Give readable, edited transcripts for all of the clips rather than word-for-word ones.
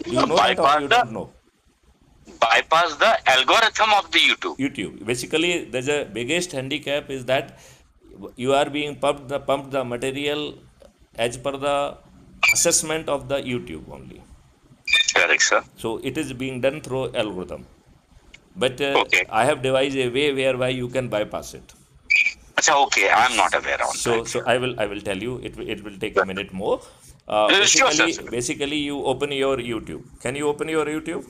Do you know that or you don't know? Bypass the algorithm of the YouTube. YouTube. Basically, there's a biggest handicap is that you are being pumped the material as per the assessment of the YouTube only. Correct, sir. So it is being done through algorithm. But Okay. I have devised a way whereby you can bypass it. Acha, okay, I'm not aware on that. So I will tell you. It will take a minute more. Sure, sir. Basically, you open your YouTube. Can you open your YouTube?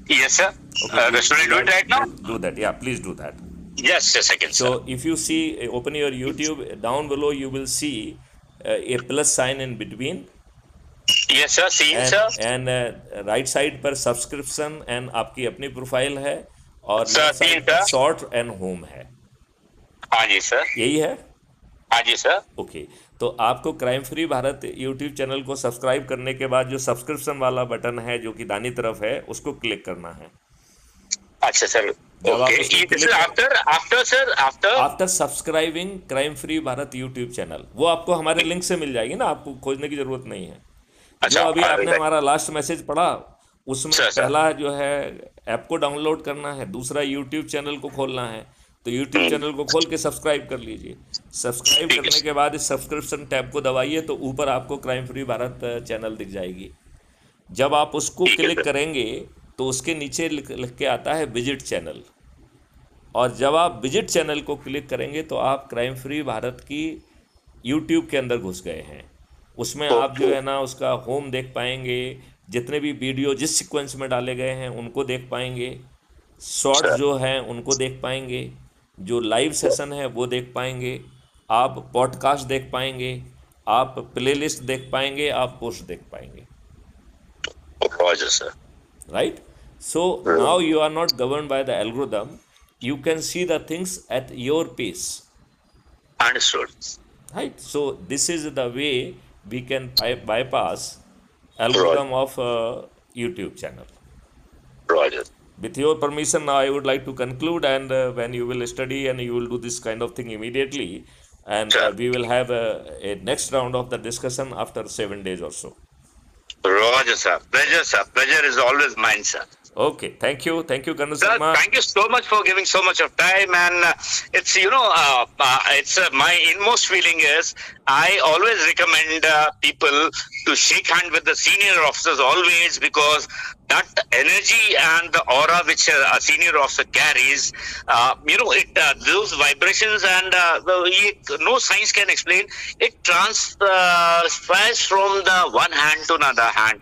Yes, sir. Okay, Should I do it right now? do that. Yeah, please do that. Just a second, sir. So if you see, open your YouTube, down below you will see a plus sign in between, Yes, sir. Seen, and sir. Right side पर subscription and आपकी अपनी profile है, और Sir, left seen, side पर sir. Short and home है. हाँ जी, sir. यही है. हाँ जी, सर. ओके. तो आपको crime free Bharat YouTube channel को सब्सक्राइब करने के बाद जो सब्सक्रिप्शन वाला बटन है जो कि दानी तरफ है, उसको क्लिक करना है. अच्छा, सर. जब आप Okay. उसको This is click after, sir, after. After subscribing crime free Bharat YouTube channel, वो आपको हमारे लिंक से मिल जाएगी ना, आपको खोजने की जरूरत नहीं है. जो अच्छा, अभी आपने हमारा लास्ट मैसेज पढ़ा, उसमें सर, सर. पहला जो है ऐप को डाउनलोड करना है, दूसरा यूट्यूब चैनल को खोलना है. तो यूट्यूब चैनल को खोल के सब्सक्राइब कर लीजिए. सब्सक्राइब ठीक है, करने के बाद इस सब्सक्रिप्शन टैब को दबाइए तो ऊपर आपको क्राइम फ्री भारत चैनल दिख जाएगी. जब आप उसको ठीक है, क्लिक सर. करेंगे तो उसके नीचे लिख के आता है विजिट चैनल, और जब आप विजिट चैनल को क्लिक करेंगे तो आप क्राइम फ्री भारत की यूट्यूब के अंदर घुस गए हैं. उसमें आप जो है ना उसका होम देख पाएंगे, जितने भी वीडियो जिस सीक्वेंस में डाले गए हैं उनको देख पाएंगे, शॉर्ट्स सर. जो हैं उनको देख पाएंगे, जो लाइव सेशन है वो देख पाएंगे, आप पॉडकास्ट देख पाएंगे, आप प्लेलिस्ट देख पाएंगे, आप पोस्ट देख पाएंगे. Roger, sir. Right? So now you are not governed by the algorithm. You can see the things at your pace. Understood. Right? So this is the way we can bypass algorithm of YouTube channel. Roger. With your permission, now I would like to conclude, and when you will study and you will do this kind of thing immediately, and Sure. we will have a next round of the discussion after 7 days or so. Roger, sir. Pleasure, sir. Pleasure is always mine, sir. Okay, thank you, Kanu Sir, Sharma. thank you so much for giving so much of time, and it's it's my inmost feeling is I always recommend people to shake hand with the senior officers always, because that energy and the aura which a senior officer carries, those vibrations and no science can explain. It transfers from the one hand to another hand.